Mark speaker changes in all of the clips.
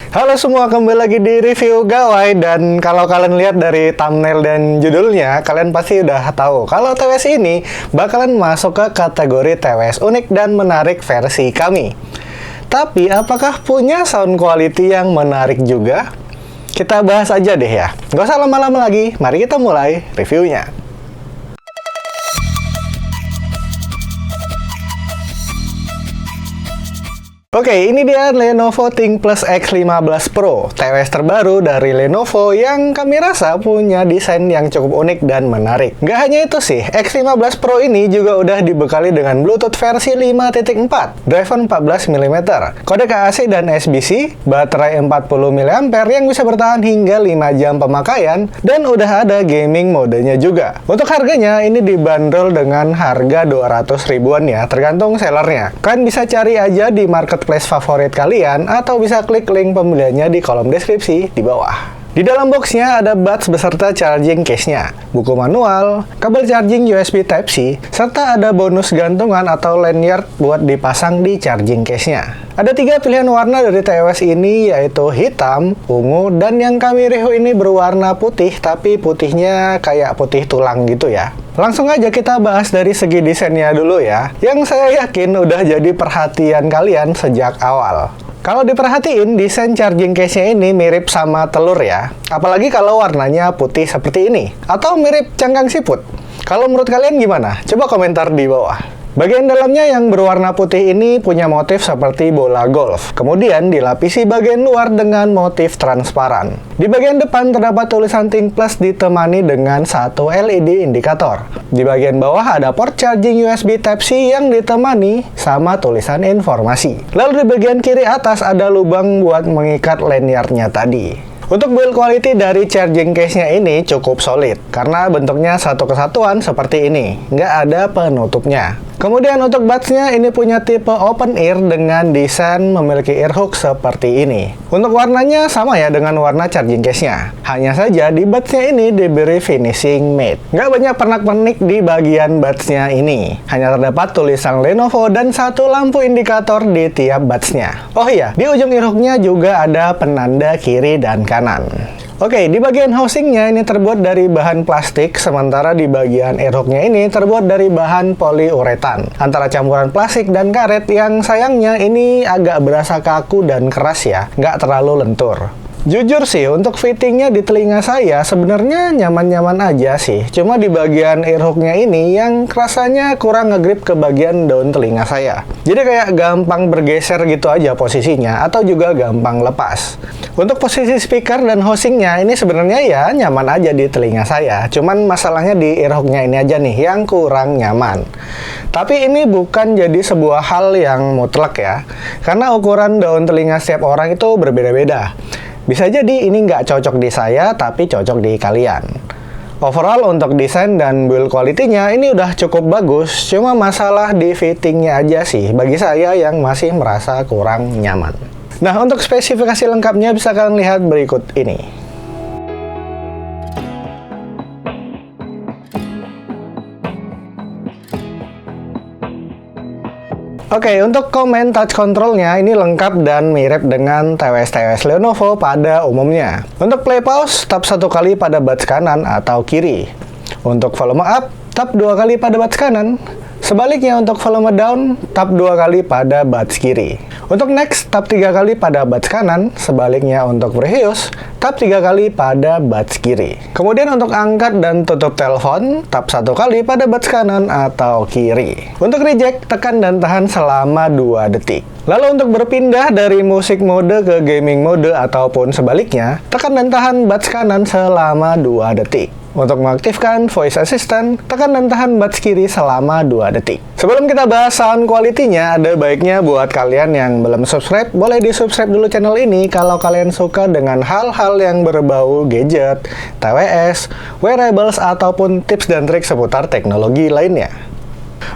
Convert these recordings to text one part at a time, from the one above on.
Speaker 1: Halo semua, kembali lagi di review gawai. Dan kalau kalian lihat dari thumbnail dan judulnya, kalian pasti udah tahu kalau TWS ini bakalan masuk ke kategori TWS unik dan menarik versi kami. Tapi apakah punya sound quality yang menarik juga? Kita bahas aja deh ya. Gak usah lama-lama lagi, mari kita mulai reviewnya. Oke, ini dia Lenovo ThinkPlus X15 Pro, TWS terbaru dari Lenovo yang kami rasa punya desain yang cukup unik dan menarik. Nggak hanya itu sih, X15 Pro ini juga udah dibekali dengan Bluetooth versi 5.4, driver 14 mm, kodek AAC dan SBC, baterai 40 mAh yang bisa bertahan hingga 5 jam pemakaian, dan udah ada gaming modenya juga. Untuk harganya, ini dibanderol dengan harga 200 ribuan ya, tergantung sellernya. Kalian bisa cari aja di marketplace favorit kalian atau bisa klik link pembeliannya di kolom deskripsi di bawah. Di dalam boxnya ada buds beserta charging case-nya, buku manual, kabel charging USB Type-C, serta ada bonus gantungan atau lanyard buat dipasang di charging case-nya. Ada 3 pilihan warna dari TWS ini, yaitu hitam, ungu, dan yang kami review ini berwarna putih, tapi putihnya kayak putih tulang gitu ya. Langsung aja kita bahas dari segi desainnya dulu ya, yang saya yakin udah jadi perhatian kalian sejak awal. Kalau diperhatiin, desain charging case-nya ini mirip sama telur ya. Apalagi kalau warnanya putih seperti ini. Atau mirip cangkang siput. Kalau menurut kalian gimana? Coba komentar di bawah. Bagian dalamnya yang berwarna putih ini punya motif seperti bola golf. Kemudian dilapisi bagian luar dengan motif transparan. Di bagian depan terdapat tulisan ThinkPlus ditemani dengan satu LED indikator. Di bagian bawah ada port charging USB Type-C yang ditemani sama tulisan informasi. Lalu di bagian kiri atas ada lubang buat mengikat lanyardnya tadi. Untuk build quality dari charging case-nya ini cukup solid, karena bentuknya satu kesatuan seperti ini, nggak ada penutupnya. Kemudian untuk buds-nya ini punya tipe open ear dengan desain memiliki ear hook seperti ini. Untuk warnanya sama ya dengan warna charging case-nya. Hanya saja di buds-nya ini diberi finishing matte. Nggak banyak pernak-pernik di bagian buds-nya ini. Hanya terdapat tulisan Lenovo dan satu lampu indikator di tiap buds-nya. Oh iya, di ujung ear hook-nya juga ada penanda kiri dan kanan. Oke, di bagian housingnya ini terbuat dari bahan plastik, sementara di bagian ear hook-nya ini terbuat dari bahan poliuretan. Antara campuran plastik dan karet yang sayangnya ini agak berasa kaku dan keras ya, nggak terlalu lentur. Jujur sih, untuk fittingnya di telinga saya sebenarnya nyaman-nyaman aja sih. Cuma di bagian ear hook-nya ini yang rasanya kurang ngegrip ke bagian daun telinga saya. Jadi kayak gampang bergeser gitu aja posisinya, atau juga gampang lepas. Untuk posisi speaker dan housingnya ini sebenarnya ya nyaman aja di telinga saya. Cuman masalahnya di ear hook-nya ini aja nih yang kurang nyaman. Tapi ini bukan jadi sebuah hal yang mutlak ya. Karena ukuran daun telinga setiap orang itu berbeda-beda. Bisa jadi ini nggak cocok di saya, tapi cocok di kalian. Overall untuk desain dan build quality-nya ini udah cukup bagus, cuma masalah di fittingnya aja sih, bagi saya yang masih merasa kurang nyaman. Nah, untuk spesifikasi lengkapnya bisa kalian lihat berikut ini. Oke, untuk command touch control-nya ini lengkap dan mirip dengan TWS Lenovo pada umumnya. Untuk play pause, tap 1 kali pada buds kanan atau kiri. Untuk volume up, tap 2 kali pada buds kanan. Sebaliknya untuk volume down, tap 2 kali pada buds kiri. Untuk next, tap 3 kali pada buds kanan. Sebaliknya untuk previous, tap 3 kali pada buds kiri. Kemudian untuk angkat dan tutup telepon, tap 1 kali pada buds kanan atau kiri. Untuk reject, tekan dan tahan selama 2 detik. Lalu untuk berpindah dari musik mode ke gaming mode ataupun sebaliknya, tekan dan tahan buds kanan selama 2 detik. Untuk mengaktifkan voice assistant, tekan dan tahan buds kiri selama 2 detik. Sebelum kita bahas sound quality-nya, ada baiknya buat kalian yang belum subscribe, boleh di-subscribe dulu channel ini kalau kalian suka dengan hal-hal yang berbau gadget, TWS, wearables, ataupun tips dan trik seputar teknologi lainnya.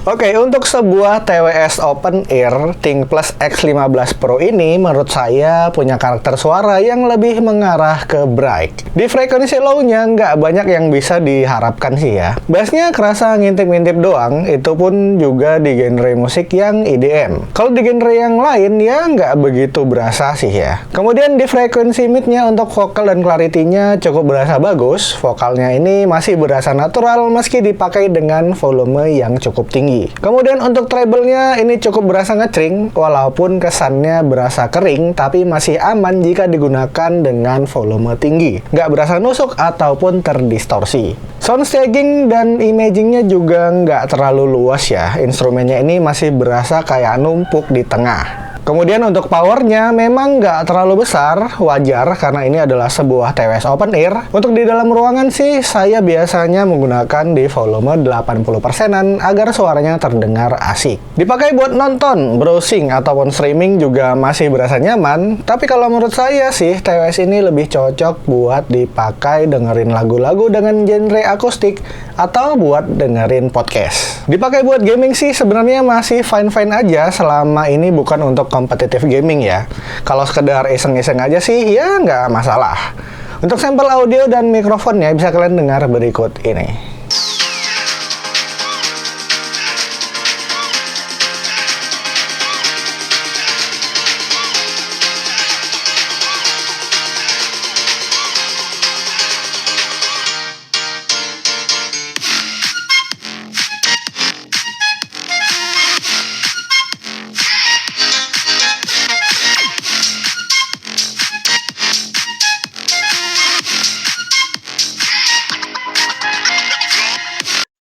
Speaker 1: Oke, untuk sebuah TWS Open Ear ThinkPlus X15 Pro ini menurut saya punya karakter suara yang lebih mengarah ke bright. Di frekuensi low-nya nggak banyak yang bisa diharapkan sih ya. Bassnya kerasa ngintip-ngintip doang, itu pun juga di genre musik yang EDM. Kalau di genre yang lain ya nggak begitu berasa sih ya. Kemudian di frekuensi mid-nya untuk vokal dan clarity-nya cukup berasa bagus. Vokalnya ini masih berasa natural meski dipakai dengan volume yang cukup tinggi. Kemudian untuk treble-nya ini cukup berasa ngecring, walaupun kesannya berasa kering, tapi masih aman jika digunakan dengan volume tinggi. Nggak berasa nusuk ataupun terdistorsi. Sound staging dan imagingnya juga nggak terlalu luas ya. Instrumennya ini masih berasa kayak numpuk di tengah. Kemudian untuk powernya memang nggak terlalu besar, wajar karena ini adalah sebuah TWS Open Ear. Untuk di dalam ruangan sih, saya biasanya menggunakan di volume 80%-an agar suaranya terdengar asik. Dipakai buat nonton, browsing, ataupun streaming juga masih berasa nyaman, tapi kalau menurut saya sih, TWS ini lebih cocok buat dipakai dengerin lagu-lagu dengan genre akustik atau buat dengerin podcast. Dipakai buat gaming sih sebenarnya masih fine-fine aja selama ini bukan untuk kompetitif gaming ya. Kalau sekedar iseng-iseng aja sih ya nggak masalah. Untuk sampel audio dan mikrofonnya bisa kalian dengar berikut ini.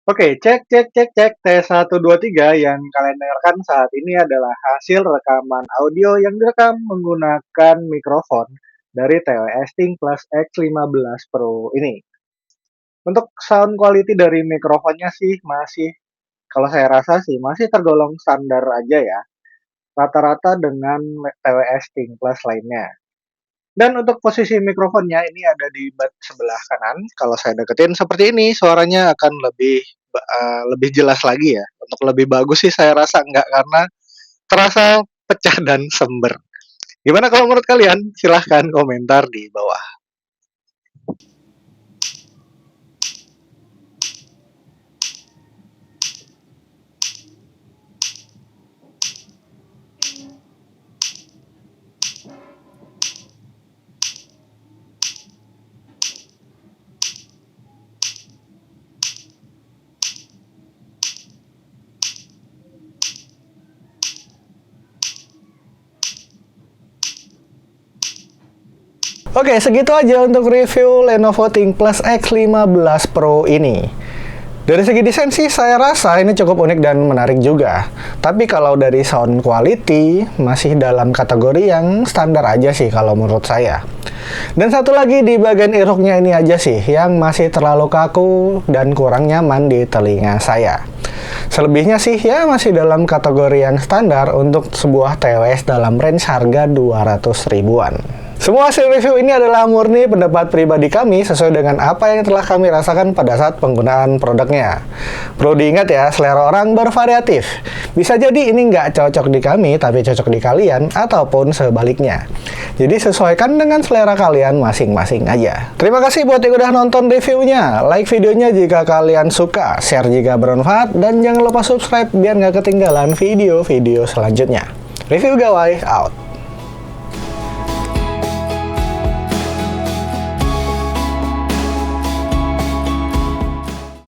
Speaker 1: Oke, cek tes 1 2 3 yang kalian dengarkan saat ini adalah hasil rekaman audio yang direkam menggunakan mikrofon dari TWS ThinkPlus X15 Pro ini. Untuk sound quality dari mikrofonnya sih masih, kalau saya rasa sih masih tergolong standar aja ya, rata-rata dengan TWS ThinkPlus lainnya. Dan untuk posisi mikrofonnya ini ada di bud sebelah kanan. Kalau saya deketin seperti ini, suaranya akan lebih jelas lagi ya. Untuk lebih bagus sih saya rasa enggak, karena terasa pecah dan sember. Gimana kalau menurut kalian? Silahkan komentar di bawah. Oke, segitu aja untuk review Lenovo ThinkPlus X15 Pro ini. Dari segi desain sih saya rasa ini cukup unik dan menarik juga. Tapi kalau dari sound quality masih dalam kategori yang standar aja sih kalau menurut saya. Dan satu lagi di bagian earhook-nya ini aja sih yang masih terlalu kaku dan kurang nyaman di telinga saya. Selebihnya sih ya masih dalam kategori yang standar untuk sebuah TWS dalam range harga 200 ribuan. Semua hasil review ini adalah murni pendapat pribadi kami sesuai dengan apa yang telah kami rasakan pada saat penggunaan produknya. Perlu diingat ya, selera orang bervariatif. Bisa jadi ini nggak cocok di kami, tapi cocok di kalian, ataupun sebaliknya. Jadi sesuaikan dengan selera kalian masing-masing aja. Terima kasih buat yang udah nonton reviewnya. Like videonya jika kalian suka, share jika bermanfaat, dan jangan lupa subscribe biar nggak ketinggalan video-video selanjutnya. Review Gawai out.